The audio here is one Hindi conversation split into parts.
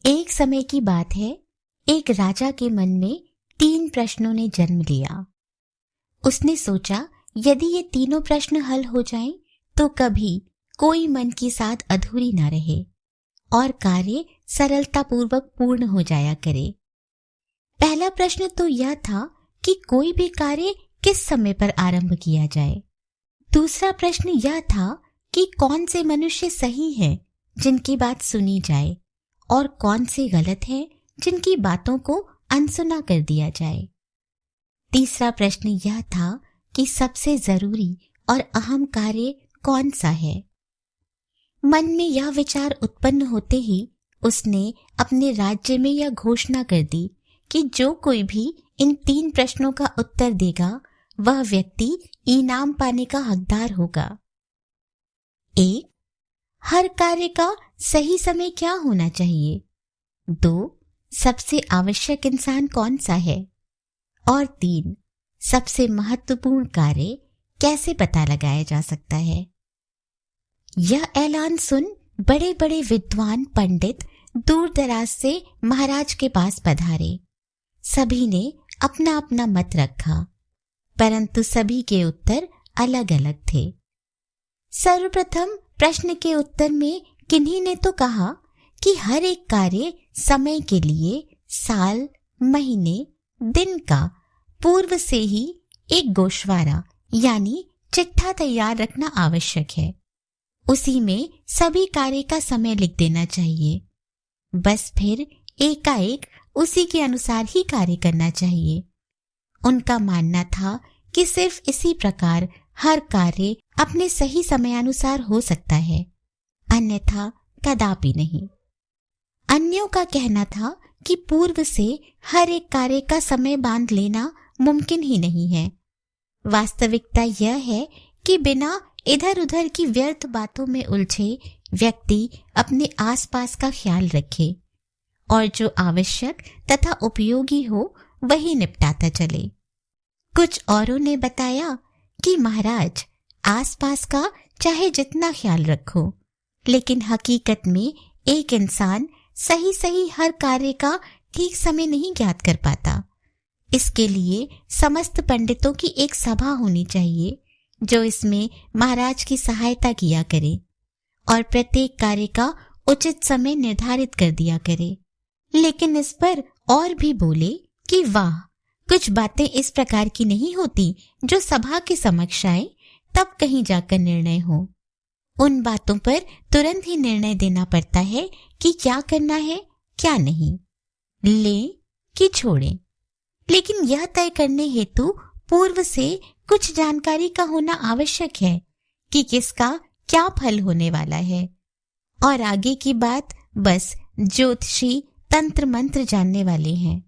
एक समय की बात है, एक राजा के मन में 3 प्रश्नों ने जन्म लिया। उसने सोचा, यदि ये तीनों प्रश्न हल हो जाएं, तो कभी कोई मन की साथ अधूरी ना रहे और कार्य सरलतापूर्वक पूर्ण हो जाया करे। पहला प्रश्न तो यह था कि कोई भी कार्य किस समय पर आरंभ किया जाए। दूसरा प्रश्न यह था कि कौन से मनुष्य सही हैं जिनकी बात सुनी जाए और कौन से गलत हैं जिनकी बातों को अनसुना कर दिया जाए। तीसरा प्रश्न यह था कि सबसे जरूरी और अहम कार्य कौन सा है। मन में यह विचार उत्पन्न होते ही उसने अपने राज्य में यह घोषणा कर दी कि जो कोई भी इन 3 प्रश्नों का उत्तर देगा वह व्यक्ति इनाम पाने का हकदार होगा। 1. हर कार्य का सही समय क्या होना चाहिए। 2. सबसे आवश्यक इंसान कौन सा है। और 3. सबसे महत्वपूर्ण कार्य कैसे पता लगाया जा सकता है। यह ऐलान सुन बड़े बड़े विद्वान पंडित दूर दराज से महाराज के पास पधारे। सभी ने अपना अपना मत रखा, परंतु सभी के उत्तर अलग अलग थे। सर्वप्रथम प्रश्न के उत्तर में किन्हीं ने तो कहा कि हर एक कार्य समय के लिए साल, महीने, दिन का पूर्व से ही एक गोशवारा यानी चिट्ठा तैयार रखना आवश्यक है। उसी में सभी कार्य का समय लिख देना चाहिए। बस फिर एकाएक उसी के अनुसार ही कार्य करना चाहिए। उनका मानना था कि सिर्फ इसी प्रकार हर कार्य अपने सही समयानुसार हो सकता है, अन्यथा कदापि नहीं। अन्यों का कहना था कि पूर्व से हर एक कार्य का समय बांध लेना मुमकिन ही नहीं है। वास्तविकता यह है कि बिना इधर उधर की व्यर्थ बातों में उलझे व्यक्ति अपने आसपास का ख्याल रखे और जो आवश्यक तथा उपयोगी हो वही निपटाता चले। कुछ औरों ने बताया कि महाराज, आसपास का चाहे जितना ख्याल रखो, लेकिन हकीकत में एक इंसान सही सही हर कार्य का ठीक समय नहीं ज्ञात कर पाता। इसके लिए समस्त पंडितों की एक सभा होनी चाहिए जो इसमें महाराज की सहायता किया करे और प्रत्येक कार्य का उचित समय निर्धारित कर दिया करे। लेकिन इस पर और भी बोले कि वाह, कुछ बातें इस प्रकार की नहीं होती जो सभा के समक्ष आए तब कहीं जाकर निर्णय हो। उन बातों पर तुरंत ही निर्णय देना पड़ता है कि क्या करना है क्या नहीं, लें कि छोड़ें। लेकिन यह तय करने हेतु पूर्व से कुछ जानकारी का होना आवश्यक है कि किसका क्या फल होने वाला है, और आगे की बात बस ज्योतिषी तंत्र मंत्र जानने वाले हैं।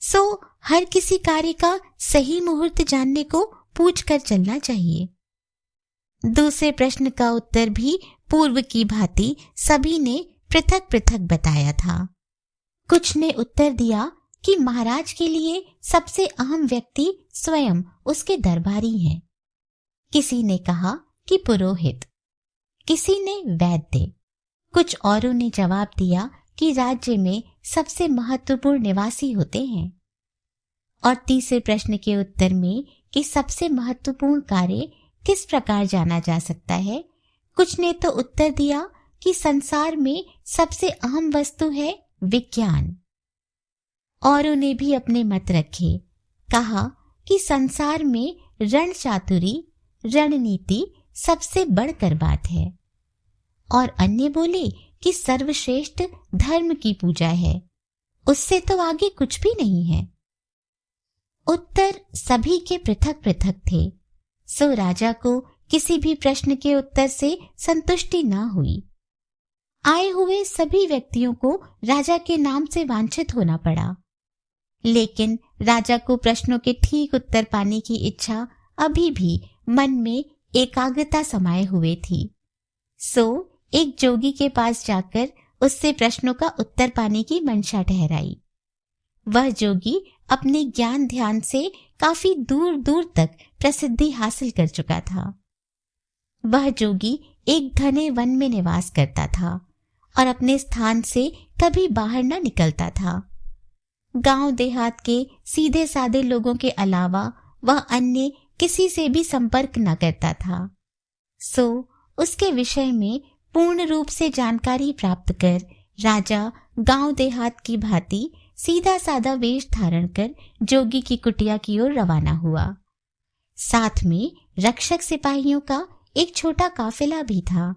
सो हर किसी कार्य का सही मुहूर्त जानने को पूछ कर चलना चाहिए। दूसरे प्रश्न का उत्तर भी पूर्व की भांति सभी ने पृथक पृथक बताया था। कुछ ने उत्तर दिया कि महाराज के लिए सबसे अहम व्यक्ति स्वयं उसके दरबारी हैं। किसी ने कहा कि पुरोहित, किसी ने वैद्य। कुछ औरों ने जवाब दिया कि राज्य में सबसे महत्वपूर्ण निवासी होते हैं। और तीसरे प्रश्न के उत्तर में कि सबसे महत्वपूर्ण कार्य किस प्रकार जाना जा सकता है, कुछ ने तो उत्तर दिया कि संसार में सबसे अहम वस्तु है विज्ञान। औरों ने भी अपने मत रखे, कहा कि संसार में रण चातुरी, रणनीति सबसे बढ़कर बात है। और अन्य बोले कि सर्वश्रेष्ठ धर्म की पूजा है, उससे तो आगे कुछ भी नहीं है। उत्तर सभी के पृथक पृथक थे, सो राजा को किसी भी प्रश्न के उत्तर से संतुष्टि न हुई। आए हुए सभी व्यक्तियों को राजा के नाम से वांछित होना पड़ा, लेकिन राजा को प्रश्नों के ठीक उत्तर पाने की इच्छा अभी भी मन में एकाग्रता समाये हुए थी। सो एक जोगी के पास जाकर उससे प्रश्नों का उत्तर पाने की मंशा ठहराई। वह जोगी अपने ज्ञान ध्यान से काफी दूर दूर तक प्रसिद्धि हासिल कर चुका था। वह जोगी एक घने वन में निवास करता था और अपने स्थान से कभी बाहर न निकलता था। गांव देहात के सीधे साधे लोगों के अलावा वह अन्य किसी से भी संपर्क न करता था। सो उसके विषय में पूर्ण रूप से जानकारी प्राप्त कर राजा गांव देहात की भांति सीधा साधा वेश धारण कर जोगी की कुटिया की ओर रवाना हुआ। साथ में रक्षक सिपाहियों का एक छोटा काफिला भी था।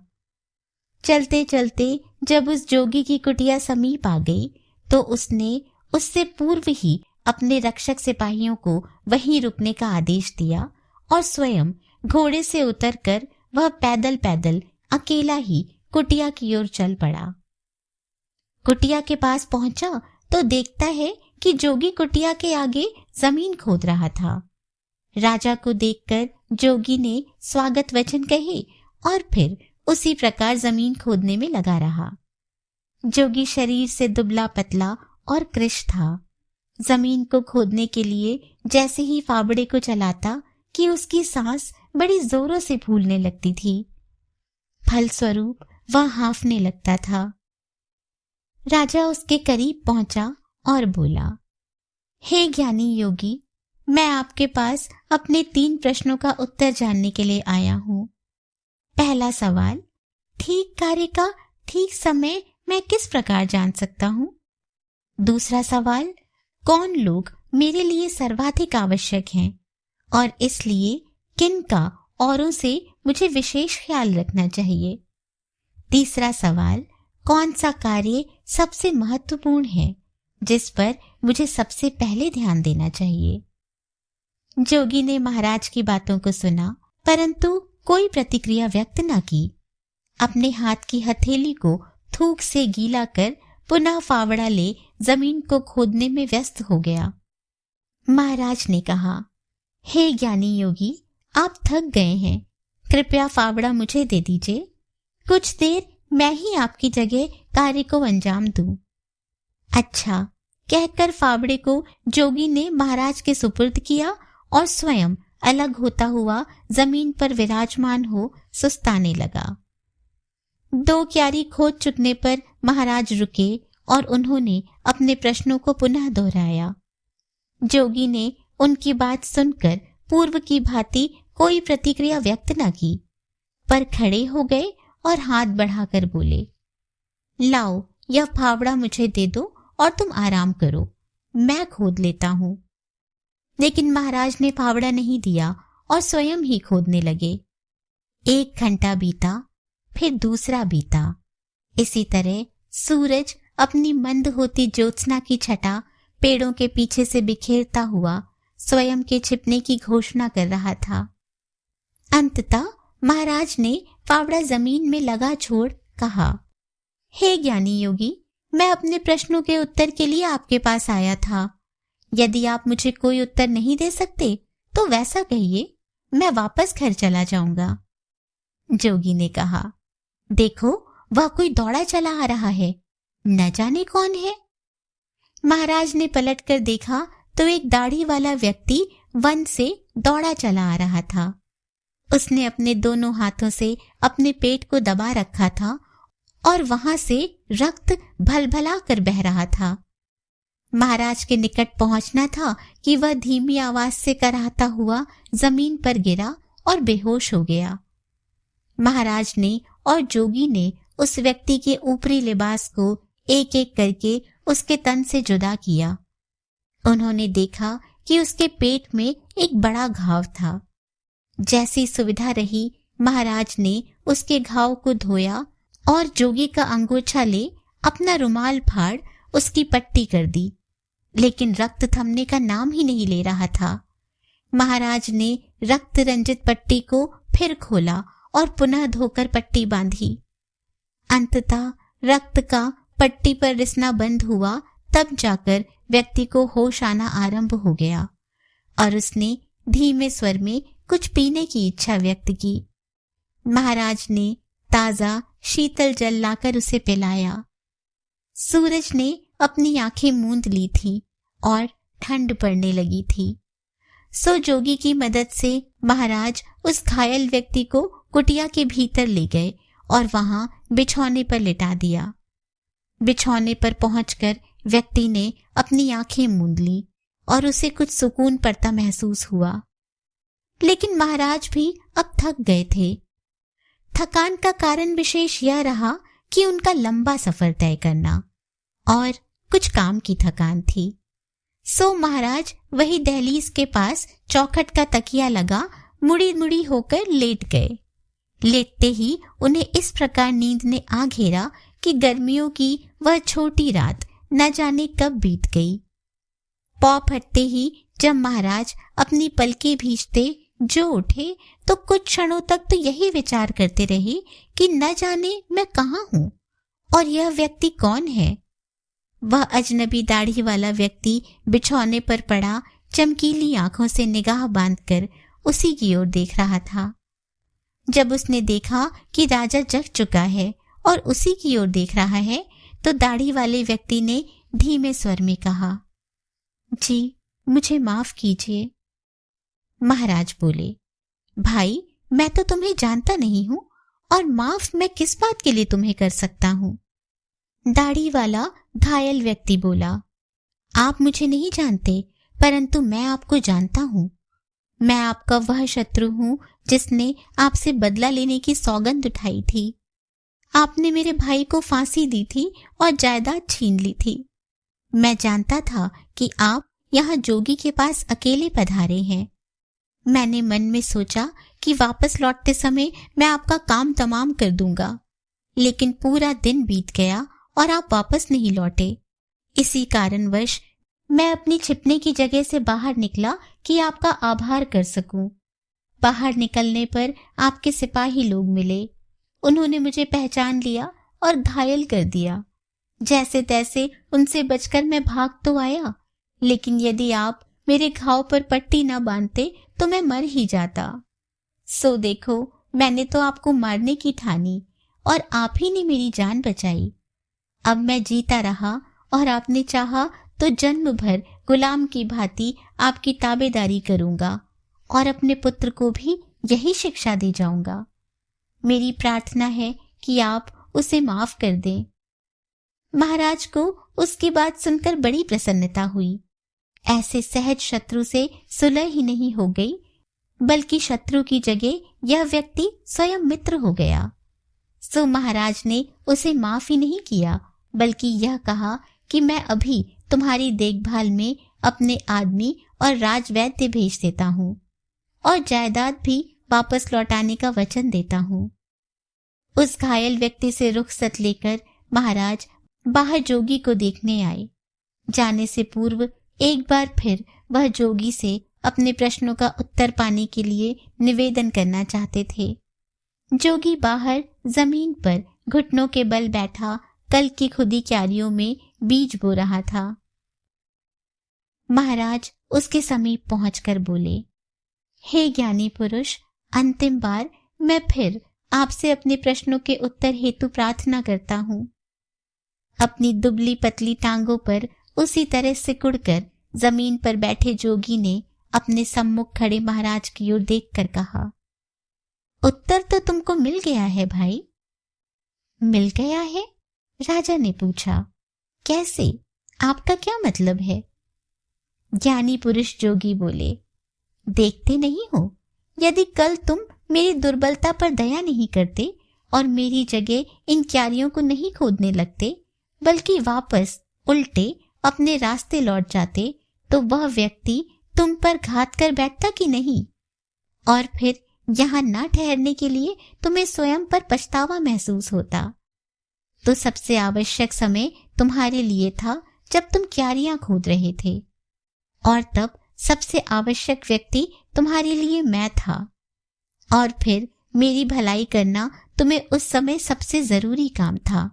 चलते चलते जब उस जोगी की कुटिया समीप आ गई तो उसने उससे पूर्व ही अपने रक्षक सिपाहियों को वहीं रुकने का आदेश दिया और स्वयं घोड़े से उतरकर वह पैदल पैदल अकेला ही कुटिया की ओर चल पड़ा। कुटिया के पास पहुंचा तो देखता है कि जोगी कुटिया के आगे जमीन खोद रहा था। राजा को देखकर जोगी ने स्वागत वचन कहे और फिर उसी प्रकार जमीन खोदने में लगा रहा। जोगी शरीर से दुबला पतला और कृश था। जमीन को खोदने के लिए जैसे ही फावड़े को चलाता कि उसकी सांस बड़ी जोरों से फूलने लगती थी। फलस्वरूप वह हांफने लगता था। राजा उसके करीब पहुंचा और बोला, हे ज्ञानी योगी, मैं आपके पास अपने 3 प्रश्नों का उत्तर जानने के लिए आया हूं। पहला सवाल, ठीक कार्य का ठीक समय मैं किस प्रकार जान सकता हूं? दूसरा सवाल, कौन लोग मेरे लिए सर्वाधिक आवश्यक हैं और इसलिए किन का औरों से मुझे विशेष ख्याल रखना चाहिए? तीसरा सवाल, कौन सा कार्य सबसे महत्वपूर्ण है जिस पर मुझे सबसे पहले ध्यान देना चाहिए? जोगी ने महाराज की बातों को सुना परंतु कोई प्रतिक्रिया व्यक्त न की। अपने हाथ की हथेली को थूक से गीला कर पुनः फावड़ा ले जमीन को खोदने में व्यस्त हो गया। महाराज ने कहा, हे ज्ञानी योगी, आप थक गए हैं, कृपया फावड़ा मुझे दे दीजिए। कुछ देर मैं ही आपकी जगह कार्य को अंजाम दूं। अच्छा कहकर फावड़े को जोगी ने महाराज के सुपुर्द किया और स्वयं अलग होता हुआ जमीन पर विराजमान हो सुस्ताने लगा। 2 क्यारी खोद चुकने पर महाराज रुके और उन्होंने अपने प्रश्नों को पुनः दोहराया। जोगी ने उनकी बात सुनकर पूर्व की भांति कोई प्रतिक्रिया व्यक्त न की, पर खड़े हो गए और हाथ बढ़ाकर बोले, लाओ यह फावड़ा मुझे दे दो और तुम आराम करो, मैं खोद लेता हूं। लेकिन महाराज ने फावड़ा नहीं दिया और स्वयं ही खोदने लगे। 1 घंटा बीता, फिर दूसरा बीता। इसी तरह सूरज अपनी मंद होती ज्योत्सना की छटा पेड़ों के पीछे से बिखेरता हुआ स्वयं के छिपने की घोषणा कर रहा था। अंततः महाराज ने फावड़ा जमीन में लगा छोड़ कहा, हे ज्ञानी योगी, मैं अपने प्रश्नों के उत्तर के लिए आपके पास आया था। यदि आप मुझे कोई उत्तर नहीं दे सकते तो वैसा कहिए, मैं वापस घर चला जाऊंगा। जोगी ने कहा, देखो वह कोई दौड़ा चला आ रहा है, न जाने कौन है। महाराज ने पलटकर देखा तो एक दाढ़ी वाला व्यक्ति वन से दौड़ा चला आ रहा था। उसने अपने दोनों हाथों से अपने पेट को दबा रखा था और वहां से रक्त भलभला कर बह रहा था। महाराज के निकट पहुंचना था कि वह धीमी आवाज से कराहता हुआ जमीन पर गिरा और बेहोश हो गया। महाराज ने और जोगी ने उस व्यक्ति के ऊपरी लिबास को एक एक करके उसके तन से जुदा किया। उन्होंने देखा कि उसके पेट में एक बड़ा घाव था। जैसी सुविधा रही, महाराज ने उसके घाव को धोया और जोगी का अंगोछा ले अपना रुमाल फाड़ उसकी पट्टी कर दी, लेकिन रक्त थमने का नाम ही नहीं ले रहा था। महाराज ने रक्त रंजित पट्टी को फिर खोला और पुनः धोकर पट्टी बांधी। अंततः रक्त का पट्टी पर रिसना बंद हुआ, तब जाकर व्यक्ति को होश आना आरंभ हो गया और उसने धीमे स्वर में कुछ पीने की इच्छा व्यक्त की। महाराज ने ताजा शीतल जल लाकर उसे पिलाया। सूरज ने अपनी आंखें मूंद ली थी और ठंड पड़ने लगी थी। सो जोगी की मदद से महाराज उस घायल व्यक्ति को कुटिया के भीतर ले गए और वहां बिछौने पर लिटा दिया। बिछौने पर पहुंचकर व्यक्ति ने अपनी आंखें मूंद ली और उसे कुछ सुकून पड़ता महसूस हुआ। लेकिन महाराज भी अब थक गए थे। थकान का कारण विशेष यह रहा कि उनका लंबा सफर तय करना और कुछ काम की थकान थी। सो महाराज वही दहलीज के पास चौखट का तकिया लगा मुड़ी मुड़ी होकर लेट गए। लेटते ही उन्हें इस प्रकार नींद ने आ घेरा कि गर्मियों की वह छोटी रात न जाने कब बीत गई। पौ फटते ही जब महाराज अपनी पलकें भींचते जो उठे तो कुछ क्षणों तक तो यही विचार करते रहे कि न जाने मैं कहाँ हूँ और यह व्यक्ति कौन है। वह अजनबी दाढ़ी वाला व्यक्ति बिछौने पर पड़ा चमकीली आंखों से निगाह बांधकर उसी की ओर देख रहा था। जब उसने देखा कि राजा जग चुका है और उसी की ओर देख रहा है तो दाढ़ी वाले व्यक्ति ने धीमे स्वर में कहा, जी मुझे माफ कीजिए। महाराज बोले, भाई मैं तो तुम्हें जानता नहीं हूं और माफ मैं किस बात के लिए तुम्हें कर सकता हूं। दाढ़ी वाला घायल व्यक्ति बोला, आप मुझे नहीं जानते परंतु मैं आपको जानता हूं। मैं आपका वह शत्रु हूं जिसने आपसे बदला लेने की सौगंध उठाई थी। आपने मेरे भाई को फांसी दी थी और जायदाद छीन ली थी। मैं जानता था कि आप यहाँ जोगी के पास अकेले पधारे हैं। मैंने मन में सोचा कि वापस लौटते समय मैं आपका काम तमाम कर दूंगा, लेकिन पूरा दिन बीत गया और आप वापस नहीं लौटे। इसी कारणवश मैं अपनी छिपने की जगह से बाहर निकला कि आपका आभार कर सकूं। बाहर निकलने पर आपके सिपाही लोग मिले। उन्होंने मुझे पहचान लिया और घायल कर दिया। जैसे तैसे उनसे बचकर मैं भाग तो आया, लेकिन यदि आप मेरे घाव पर पट्टी न बांधते तो मैं मर ही जाता। सो देखो, मैंने तो आपको मारने की ठानी और आप ही ने मेरी जान बचाई। अब मैं जीता रहा और आपने चाहा तो जन्म भर गुलाम की भांति आपकी ताबेदारी करूंगा और अपने पुत्र को भी यही शिक्षा दे जाऊंगा। मेरी प्रार्थना है कि आप उसे माफ कर दें। महाराज को उसकी बात सुनकर बड़ी प्रसन्नता हुई। ऐसे सहज शत्रु से सुलह ही नहीं हो गई, बल्कि शत्रु की जगह यह व्यक्ति स्वयं मित्र हो गया। सो महाराज ने उसे माफ ही नहीं किया, बल्कि यह कहा कि मैं अभी तुम्हारी देखभाल में अपने आदमी और राजवैद्य भेज देता हूँ और जायदाद भी वापस लौटाने का वचन देता हूँ। उस घायल व्यक्ति से रुखसत लेकर महाराज बाहर जोगी को देखने आए। जाने से पूर्व एक बार फिर वह जोगी से अपने प्रश्नों का उत्तर पाने के लिए निवेदन करना चाहते थे। जोगी बाहर जमीन पर घुटनों के बल बैठा कल की खुदी क्यारियों में बीज बो रहा था। महाराज उसके समीप पहुंचकर बोले, हे ज्ञानी पुरुष, अंतिम बार मैं फिर आपसे अपने प्रश्नों के उत्तर हेतु प्रार्थना करता हूँ। अपनी दुबली पतली टांगों पर उसी तरह सिकुड़कर जमीन पर बैठे जोगी ने अपने सम्मुख खड़े महाराज की ओर देखकर कहा, उत्तर तो तुमको मिल गया है भाई। मिल गया है? राजा ने पूछा। कैसे? आपका क्या मतलब है? ज्ञानी पुरुष जोगी बोले, देखते नहीं हो, यदि कल तुम मेरी दुर्बलता पर दया नहीं करते और मेरी जगह इन क्यारियों को नहीं खोदने लगते, बल्कि वापस उल्टे अपने रास्ते लौट जाते, तो वह व्यक्ति तुम पर घात कर बैठता कि नहीं? और फिर यहाँ न ठहरने के लिए तुम्हें स्वयं पर पछतावा महसूस होता। तो सबसे आवश्यक समय तुम्हारे लिए था जब तुम क्यारियां खोद रहे थे, और तब सबसे आवश्यक व्यक्ति तुम्हारे लिए मैं था। और फिर मेरी भलाई करना तुम्हें उस समय सबसे जरूरी काम था।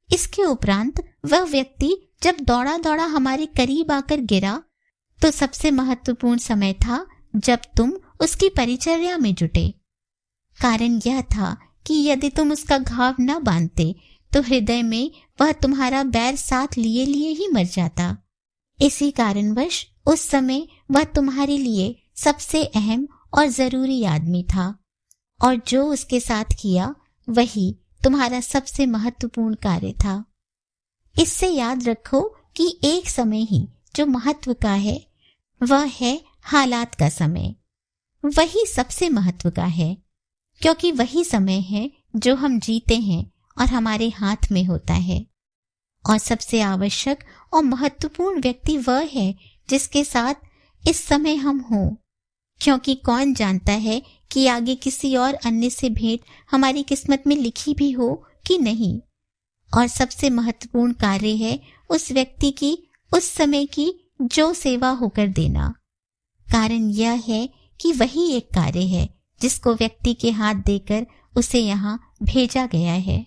इसके उपरांत वह व्यक्ति जब दौड़ा दौड़ा हमारे करीब आकर गिरा, तो सबसे महत्वपूर्ण समय था जब तुम उसकी परिचर्या में जुटे। कारण यह था कि यदि तुम उसका घाव न बांधते तो हृदय में वह तुम्हारा बैर साथ लिए लिए ही मर जाता। इसी कारणवश उस समय वह तुम्हारे लिए सबसे अहम और जरूरी आदमी था, और जो उसके साथ किया वही तुम्हारा सबसे महत्वपूर्ण कार्य था। इससे याद रखो कि एक समय ही जो महत्व का है वह है हालात का समय। वही सबसे महत्व का है, क्योंकि वही समय है जो हम जीते हैं और हमारे हाथ में होता है। और सबसे आवश्यक और महत्वपूर्ण व्यक्ति वह है जिसके साथ इस समय हम हों, क्योंकि कौन जानता है कि आगे किसी और अन्य से भेंट हमारी किस्मत में लिखी भी हो कि नहीं। और सबसे महत्वपूर्ण कार्य है उस व्यक्ति की उस समय की जो सेवा होकर देना। कारण यह है कि वही एक कार्य है जिसको व्यक्ति के हाथ देकर उसे यहाँ भेजा गया है।